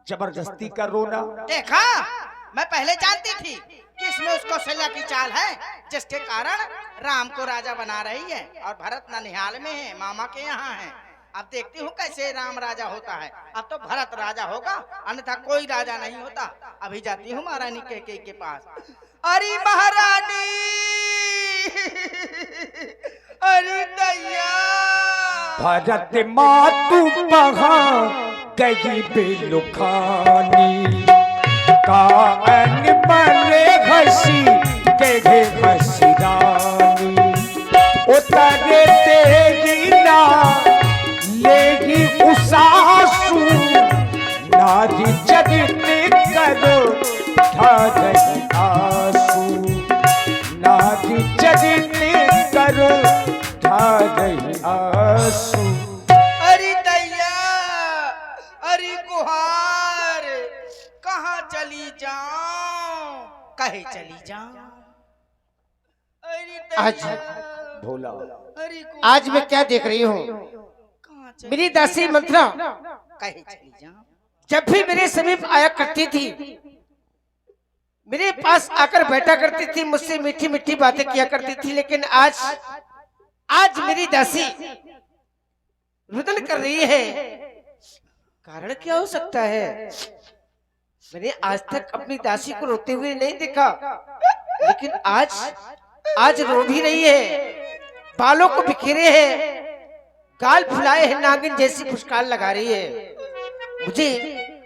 जबरदस्ती का रोना। देखा, मैं पहले जानती थी कि इसमें उसको कौशल्या की चाल है, जिसके कारण राम को राजा बना रही है और भरत ननिहाल में है, मामा के यहाँ है। अब देखती हूँ कैसे राम राजा होता है। अब तो भरत राजा होगा, अन्यथा कोई राजा नहीं होता। अभी जाती हूँ महारानी कैकेयी के पास। अरे महारानी, अरे दैया, भरत मातु कहाँ गई बेलुखानी, कान बने घसी के घसी रानी, उतरे तेगी ना लेगी उसासू, नारी जगने करो ढाई आंसू, नारी जगने करो ढाई आंसू। अरे दैया, अरे गुहार, कहाँ चली जाऊं, कहे चली जाऊं। अरे आज दैया, भोला, अरे आज मैं क्या देख रही हूँ? कहाँ चली मेरी दासी मंत्रा कहे चली जाऊं। जब भी मेरे समीप आया करती थी, मेरे पास आकर बैठा करती थी, मुझसे मीठी मीठी बातें किया करती थी, लेकिन आज मेरी दासी रुदन कर रही है। कारण क्या हो सकता है? मैंने आज तक अपनी दासी को रोते हुए नहीं देखा, लेकिन आज रो भी रही है, बालों को बिखेरे है, गाल फुलाए है, नागिन जैसी फुसकार लगा रही है। मुझे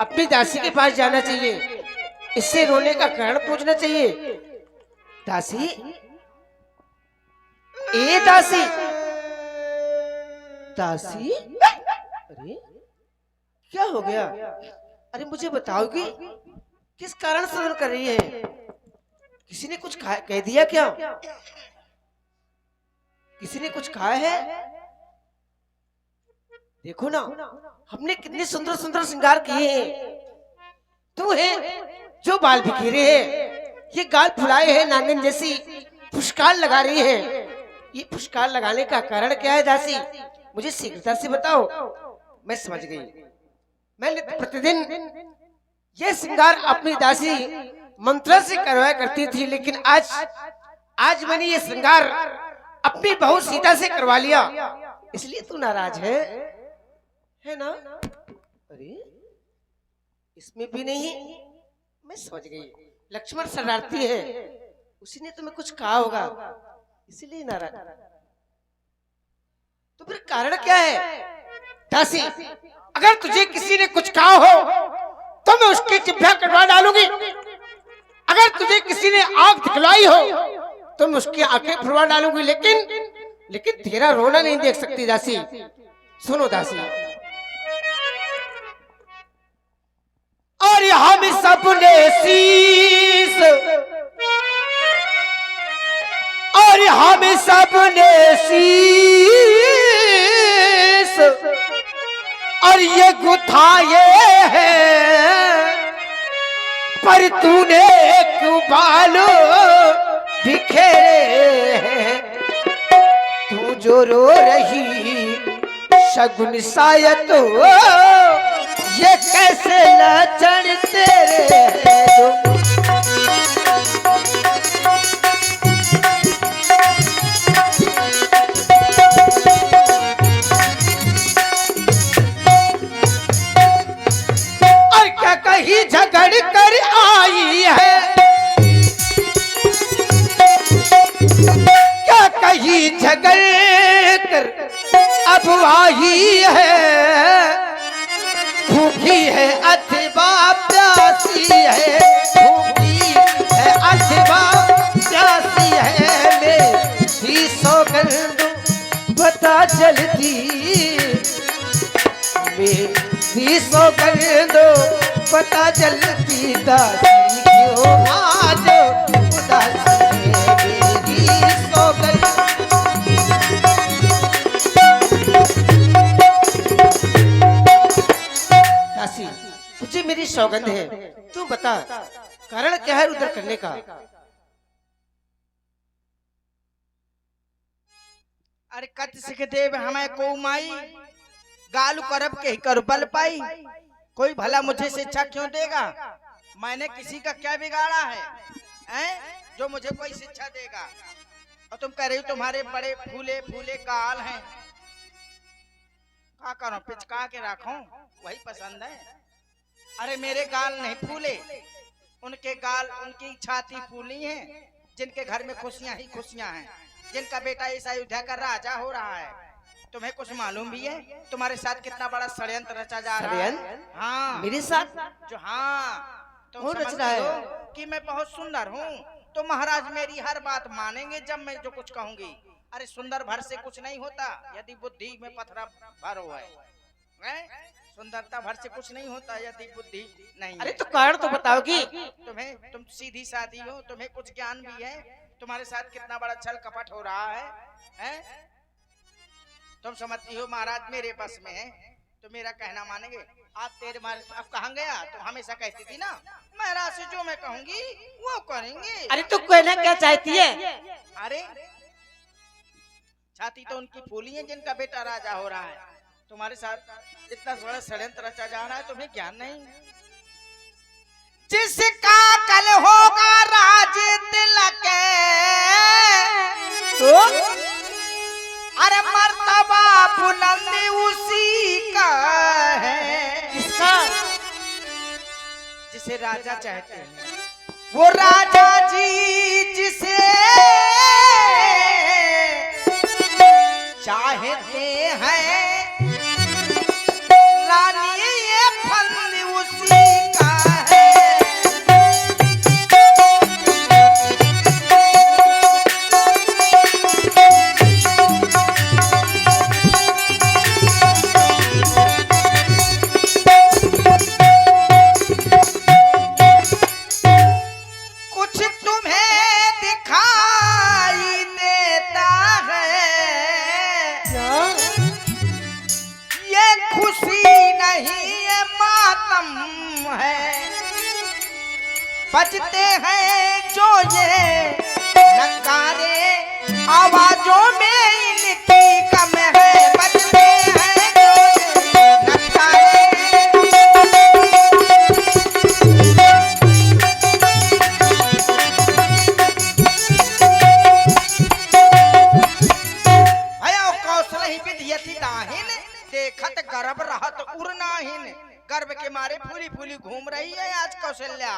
अपनी दासी के पास जाना चाहिए, इससे रोने का कारण पूछना चाहिए। दासी, ए दासी, दासी, अरे क्या हो गया? अरे मुझे बताओगी किस कारण से रो कर रही है? किसी ने कुछ कह दिया क्या? किसी ने कुछ खाया है? देखो ना, हमने कितने सुंदर सुंदर श्रृंगार किए हैं। तू है जो बाल बिखेरे है, ये गाल फुलाए है, नागिन जैसी फुसकार लगा रही है। ये फुसकार लगाने का कारण क्या है दासी? मुझे शीघ्रता से बताओ। मैं समझ गई। मैं प्रतिदिन ये श्रृंगार अपनी दासी मंत्रा से करवाया करती थी, लेकिन आज मैंने ये श्रृंगार अपनी बहू सीता से करवा लिया, इसलिए तू नाराज है ना? अरे इसमें भी नहीं। मैं समझ गई, लक्ष्मण शरारती है, उसी ने तुम्हें कुछ कहा होगा, इसीलिए नाराज। तो फिर कारण क्या है दासी? अगर तुझे किसी ने कुछ कहा हो तो मैं उसकी जिभ्या कटवा डालूंगी। अगर तुझे किसी ने आंख दिखलाई हो तो मैं उसकी आंखें फुड़वा डालूंगी, लेकिन तेरा रोना नहीं देख सकती दासी। सुनो दासी, और हम सबने शीस, और हम सबने शीस, और ये गुथाए हैं, पर तूने क्यों बालों बिखेरे हैं? तू जो रो रही शगुन शायद ये कैसे लचन तेरे हैं? और क्या कहीं झगड़ कर आई है, क्या कहीं झगड़ कर अब आई है? भूखी है अथवा प्यासी है, भूखी है अथवा प्यासी है, मेरी सौगंध पता चलती, मेरी सौगंध पता चलती, दासी क्यों आज उदासी है मेरी सौगंध। दासी, तुझे मेरी सौगंध है, तू बता कारण क्या है रुद्र करने का? अरे कत सिख देव हमें को माई, गालू करब के कर बल पाई, कोई भला मुझे शिक्षा क्यों देगा? मैंने किसी का क्या बिगाड़ा है, हैं? जो मुझे कोई शिक्षा देगा? और तुम कह रही हो तुम्हारे बड़े फूले फूले गाल हैं, क्या करो, पिचका के रखो, वही पसंद है। अरे मेरे गाल नहीं फूले, उनके गाल, उनकी छाती फूली है जिनके घर में खुशियां ही खुशियां हैं, जिनका बेटा इस अयोध्या का राजा हो रहा है। तुम्हें कुछ मालूम भी है तुम्हारे साथ कितना बड़ा षड्यंत्र रचा जा रहा है? हाँ, मेरे साथ जो, हाँ, तुम कौन रच समझते रहा है? हो कि मैं बहुत सुंदर हूँ तो महाराज मेरी हर बात मानेंगे जब मैं जो कुछ कहूंगी। अरे सुंदर भर से कुछ नहीं होता यदि बुद्धि में पत्थर भर हो है? सुंदरता भर से कुछ नहीं होता यदि बुद्धि नहीं। अरे तो कारण तो बताओगी? तुम सीधी सादी हो, तुम्हें कुछ ज्ञान भी है। तुम्हारे साथ कितना बड़ा छल कपट हो रहा है? तुम समझती हो महाराज मेरे बस में है तो मेरा कहना मानेंगे? आप तेरे मारे अब कहाँ गया? तुम हमेशा कहती थी ना महाराज से जो मैं कहूंगी वो करेंगे। अरे तो कहना क्या चाहती है? अरे छाती तो उनकी फूली है जिनका बेटा राजा हो रहा है। तुम्हारे साथ इतना बड़ा षड्यंत्र रचा जा रहा है, तुम्हें ज्ञान नहीं। जिसका कल होगा राज तिलक तो अरे मर्तबा बुलंदी उसी का है। किसका? जिसे राजा चाहते हैं वो राजा जी जिसे चाहते हैं, रानी ये फंद उसी का है। कुछ तुम्हें दिखाई देता है, ये खुशी नहीं ये मातम है। बजते हैं जो ये नगारे आवाजों में इनकी कम है। बजते हैं जो ये नगारे। भया कौशल ही विद्यति दाहिन, देखत गर्भ रहत उड़नाहिन। गर्भ के मारे फूली फूली घूम रही है आज कौशल्या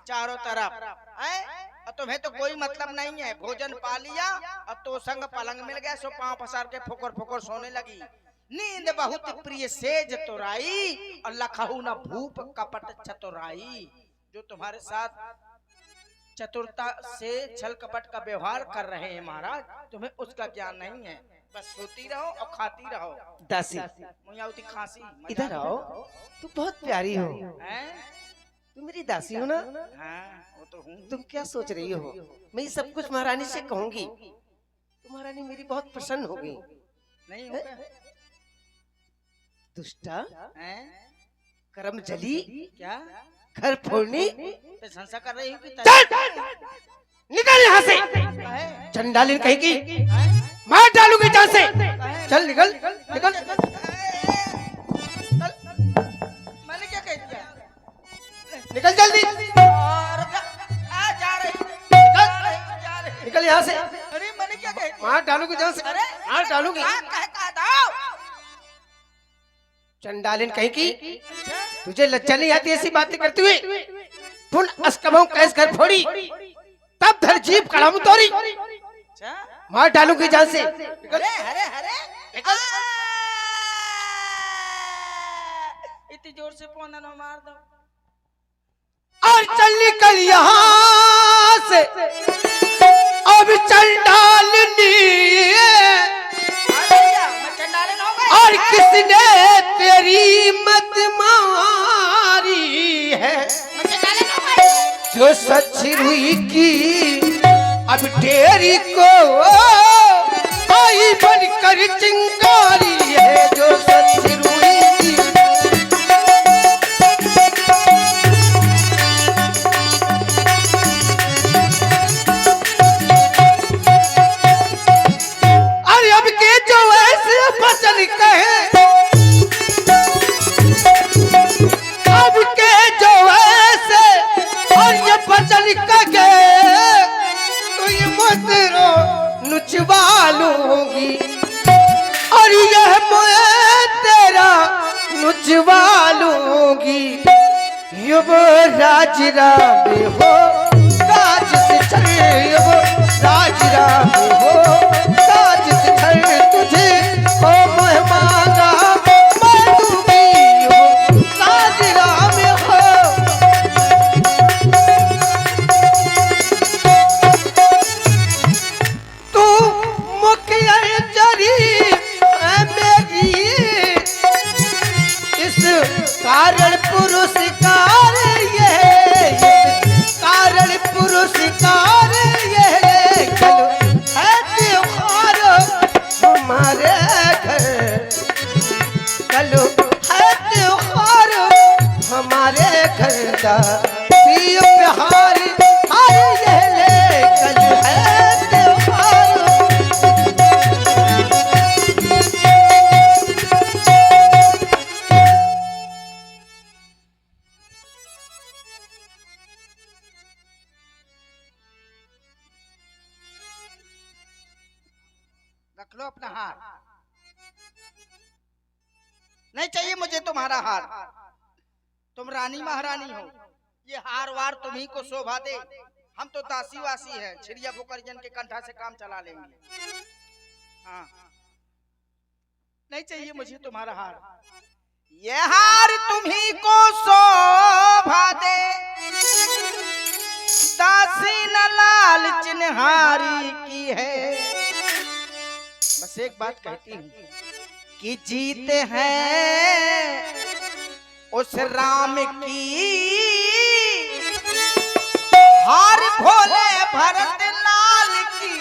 चारों तरफ, हैं? और तुम्हें तो कोई मतलब नहीं है। भोजन पा लिया और तो संग पलंग मिल गया, सो पांव पसार के फुकर फुकर सोने लगी। नींद बहुत प्रिय सेज तुराई और लखहू न भूप कपट चतुराई। जो तुम्हारे साथ चतुरता से छल कपट का व्यवहार कर रहे हैं महाराज, तुम्हें उसका ज्ञान नहीं है। बस सोती रहो और खाती रहो। दासी मुझे खांसी। इधर आओ, तू बहुत प्यारी हो। हैं? तू मेरी दासी हो ना? हाँ, वो तो हूँ। तुम क्या सोच रही हो? मैं ये सब कुछ महारानी से कहूंगी तो महारानी मेरी बहुत प्रसन्न होगी। नहीं होगा। दुष्टा, हैं? कर्म जली, क्या घर फोड़नी, प्रशंसा कर रही हूँ कि निकल यहाँ से। है? चंडालिन कहेगी हैं? मार डालूंगी जान से। है? चल निकल निकल। मैंने क्या कह दिया? निकल जल्दी, और जा रही जा रही। निकल यहाँ से। अरे मैंने क्या कह दिया? मार डालूंगी जान से। अरे मार डालूंगी। कह दो। चंडालिन कहेगी अच्छा, तुझे लज्जा नहीं आती ऐसी बातें करती हुई? पुन अस्कबों कैस घर फोड़ी, तब धर जीप कड़ाम तोड़ी। अच्छा। मार डालूंगी जान से। अरे अरे अरे इतनी जोर से पौना न मार दो। और चल निकल यहाँ से अब चंडालिनी। मैं चंडालन हो गई। और किसने तेरी मत मारी है? मैं चंडालन हो गई। जो सच हुई की अब डेरी को आई बनकर चिंगारी है। जो सच हुई की अरे अब के जो ऐसे फसल कहे दूंगी युवराज राम हो काज से चल युवराज राम हो काज से चल तुझे ओ मोह मांगा मैं दूंगी युवराज राम हो। तू मुखिया जरी है मेरी इस कारण पुरस्कार ये कारण पुरस्कार ये चलो है त्योहार हमारे घर चलो है त्योहार हमारे घर का प्रिय प्यार हर ये ले कल है त्योहार। रख लो अपना हार। नहीं चाहिए मुझे तुम्हारा हार। तुम रानी महारानी हो, ये हार वार तुम्ही को शोभा दे। हम तो दासी वासी है, छिड़िया फुकरजन के कंठा से काम चला लेंगे। हाँ, नहीं चाहिए मुझे तुम्हारा हार। ये हार तुम्ही को शोभा दे, दासी न लाल चिन्हारी की है। बस एक बात कहती हूँ कि जीते हैं उस राम की, हार भोले भरत लाल की।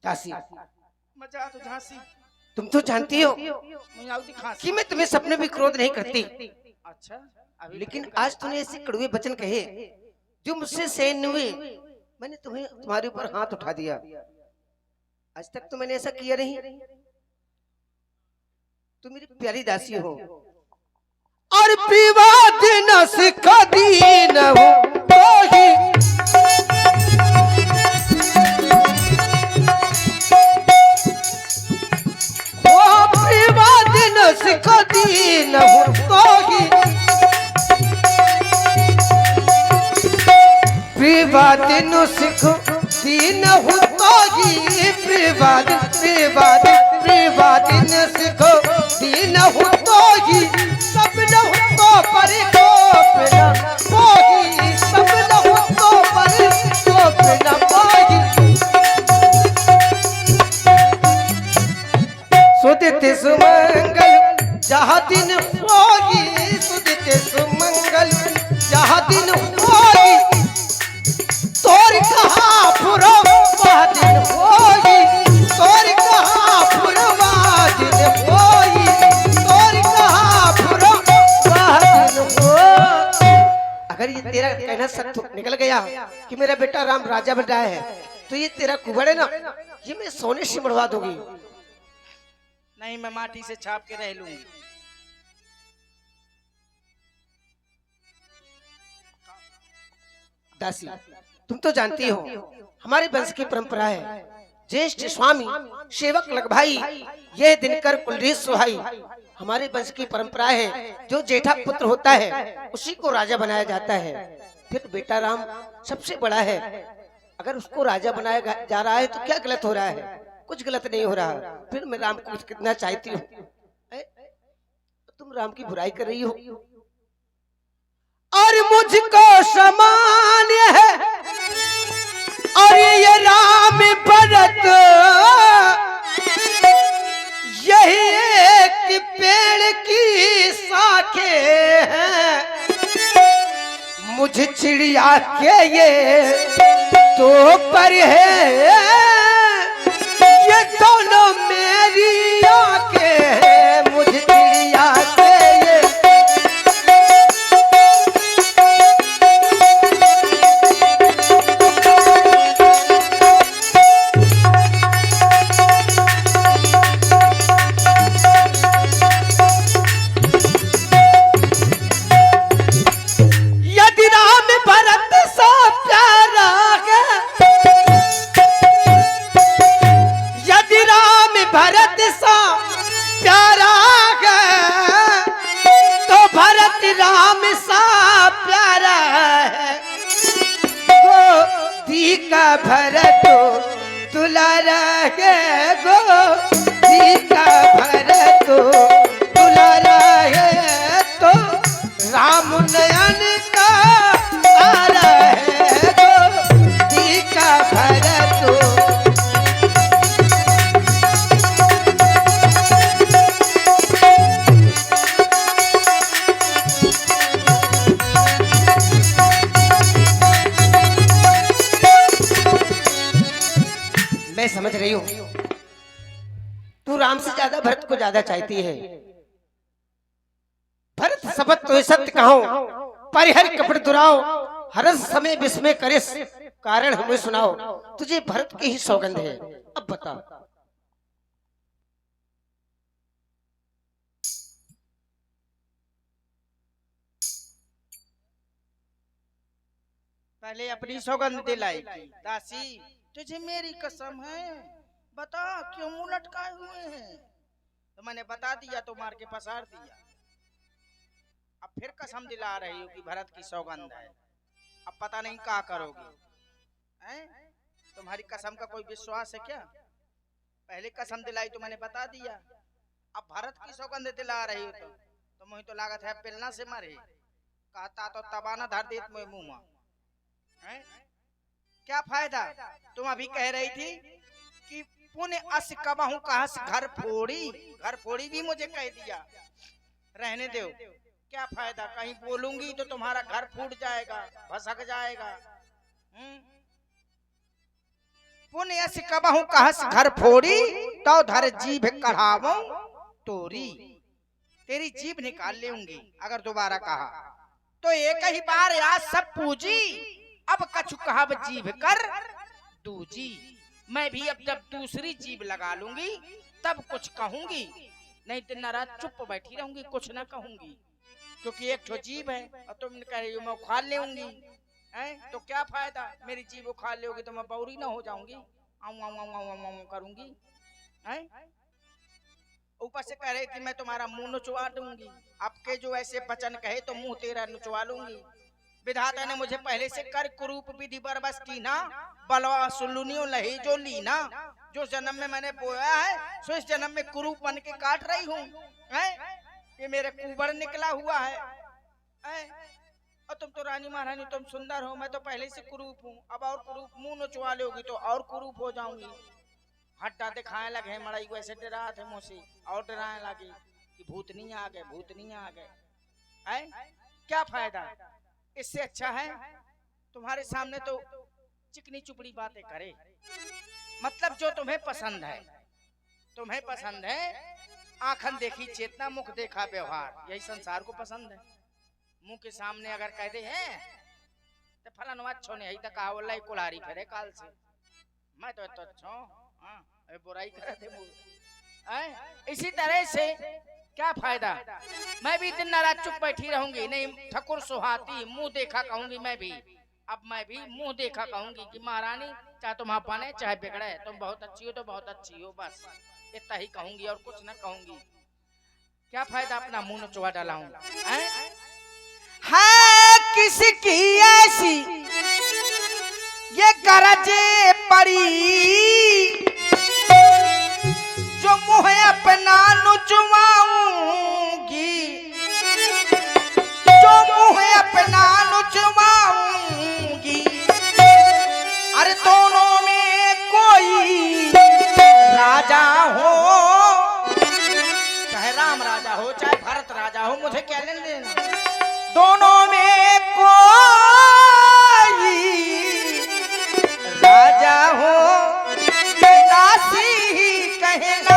झांसी मजा तो झांसी। तुम तो जानती हो खांसी। कि मैं तुम्हें सपने भी क्रोध नहीं करती। अच्छा, अभी लेकिन आज तूने ऐसे कड़वे वचन कहे जो मुझसे सहन हुए, मैंने तुम्हें तुम्हारे ऊपर हाथ उठा दिया। आज तक तो मैंने ऐसा किया नहीं। तुम मेरी प्यारी दासी हो और विवाद न सिखा दीन हो तो ही सिखा दीन हो तो ही विवाद न सिखो दीन हो तो ही विवाद विवाद विवाद न सिखो दीन हो तो ही सब न हो तो पर कोप न मोही सब न हो तो पर कोप न मोही सुदित सुमंगल जहाँ दिन होगी सुदित सुमंगल जहाँ दिन होगी तोर कहाँ पुरवा दिन होगी तोर कहाँ पुरवा दिन होगी तोर कहाँ पुरवा दिन हो। अगर ये तेरा कहना सच निकल गया कि मेरा बेटा राम राजा बन रहा है तो ये तेरा कुबड़ है ना, ये मैं सोने से मरवा दूंगी। नहीं, मैं माटी से छाप के रह लूंगी। दासी तुम तो जानती हो हमारे वंश की परंपरा है, ज्येष्ठ स्वामी सेवक लग भाई यह दिनकर कुलरीत सुहाई। हमारे वंश की परंपरा है जो जेठा पुत्र होता है उसी को राजा बनाया जाता है। फिर बेटा राम सबसे बड़ा है, अगर उसको राजा बनाया जा रहा है तो क्या गलत हो रहा है? कुछ गलत नहीं हो रहा। फिर मैं राम को कितना चाहती हूँ, तुम राम की बुराई कर रही हो। और मुझको समान है और ये राम भरत यही एक पेड़ की शाखे हैं। मुझे चिड़िया के ये तो पर है, ये दोनों मेरी आंखें हैं। मुझे चिड़िया के ये का भरतो दुलारा है गो, जी का भरतो दुलारा है तो राम नयन का आरा है गो, जी का भरतो। मैं समझ रही हूँ तू राम से ज्यादा भरत को ज्यादा चाहती है। भरत सबत तो सत्य कहो, परिहर कपट दुराओ, हरस समय विस्मय करिस, कारण हमें सुनाओ, तुझे भरत की ही सौगंध है। अब बता। पहले अपनी सौगंध दिलाई। दासी तुझे मेरी कसम है, बता क्यों मुंह लटकाए हुए हैं? तो मैंने बता दिया तो मार के पसार दिया। अब फिर कसम दिला रही हो कि भरत की सौगंध है। अब पता नहीं क्या करोगे हैं? तुम्हारी कसम का कोई विश्वास है क्या? पहले कसम दिलाई तो मैंने बता दिया, अब भरत की सौगंध दिला रही हो तो मुझे तो लागत है पिलना से मरे। कहता तो तबाना धर देत मुझे मुंह में। हैं? क्या फायदा? तुम अभी कह रही थी कि पुण्य अस कबहू कहस घर फोड़ी, घर फोड़ी भी मुझे कह दिया। रहने दो, क्या फायदा? कहीं बोलूंगी तो तुम्हारा घर फूट जाएगा, भसक जाएगा। पुण्य अस कबहू कहस घर फोड़ी, तो धर जीभ कढ़ावो तोरी। तेरी जीभ निकाल लेंगी अगर दोबारा कहा तो एक ही बार याद सब पूजी, अब कछु कहब जीभ कर दूजी। मैं भी अब जब दूसरी जीभ लगा लूंगी तब कुछ कहूंगी, नहीं दिन रात चुप बैठी रहूंगी, कुछ ना कहूंगी। क्योंकि एक ठो जीभ है और तुम कह रही हो मैं उखाड़ लेंगी, हैं? तो क्या फायदा? मेरी जीभ उखाड़ लोगी तो मैं बौरी ना हो जाऊंगी, आऊं आऊं आऊं आऊं आऊं करूंगी, हैं? ऊपर से कह रही थी मैं तुम्हारा मुंह नुचवा दूंगी। आपके जो ऐसे वचन कहे तो मुंह तेरा नुचवा लूंगी। विधाता ने मुझे पहले से कर कुरूप विधि बरबस कीना, बलवा सुलुनियों लही जो लीना। जो जन्म में मैंने बोया है सो इस जन्म में कुरूप बन के काट रही हूँ। ये मेरे कुबर निकला हुआ है। और तुम तो रानी महारानी, तुम सुंदर हो, मैं तो पहले से कुरूप हूँ। अब और कुरूप मुंह नुचवा लोगी तो और कुरूप हो जाऊंगी। हट्टा दिखाए लगे मड़ाई वैसे डरा थे मुझसे, और डराने लगी कि भूतनी आ गए, भूतनी आ गए। क्या फायदा? इससे अच्छा है तुम्हारे सामने तो चिकनी चुपड़ी बातें करे। मतलब जो तुम्हें पसंद है, तुम्हें पसंद है आंखन देखी चेतना, मुख देखा व्यवहार, यही संसार को पसंद है। मुंह के सामने अगर कहते हैं तो फलाना अच्छो नहीं तो कहा बोला कुल्हाड़ी फेरे काल से, मैं तो अच्छो बुराई करे थे। इसी तरह से क्या फायदा? मैं भी दिन रात चुप बैठी रहूंगी, नहीं ठकुर सुहाती मुंह देखा कहूंगी मैं भी। अब मैं भी मुंह देखा कहूंगी कि महारानी चाहे तुम बने चाहे बिगड़े, तुम बहुत अच्छी हो तो बहुत अच्छी हो, बस इतना ही कहूंगी और कुछ ना कहूंगी। क्या फायदा अपना मुंह नचवा डाला हूं? है किसकी ऐसी ये गरजे पड़ी, जो मुँह अपना नुचवाऊंगी, जो मुँह अपना नुचवाऊंगी। अरे दोनों में कोई राजा हो, चाहे राम राजा हो चाहे भरत राजा हो, मुझे क्या लेना देना? दोनों में कोई राजा हो, दासी ही कहना।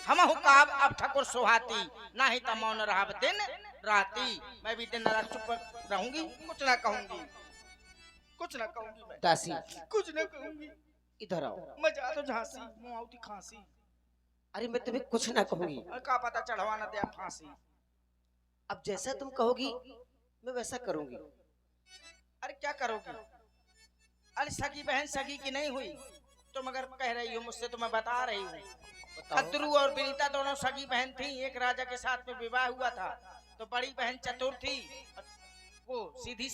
हम हुकाब अब ठकुर सुहाती, ना ही तो मौन रहा दिन राती। मैं भी दिन रात चुप रहूंगी, कुछ ना कहूंगी, कुछ ना कहूंगी। मैं दासी कुछ ना कहूंगी। इधर आओ। मजा तो झांसी मुआवती खांसी। अरे मैं तुम्हें कुछ ना कहूंगी। और का पता चढ़वा न दे फांसी। अब जैसा तुम कहोगी मैं वैसा करूंगी। अरे क्या करोगी? अरे सगी बहन सगी की नहीं हुई तो मगर कह रही हो मुझसे, तो मैं बता रही हूँ। खतरू और विनीता दोनों सगी बहन थी। एक राजा के साथ में विवाह हुआ था, तो बड़ी बहन चतुर थी, वो सीधी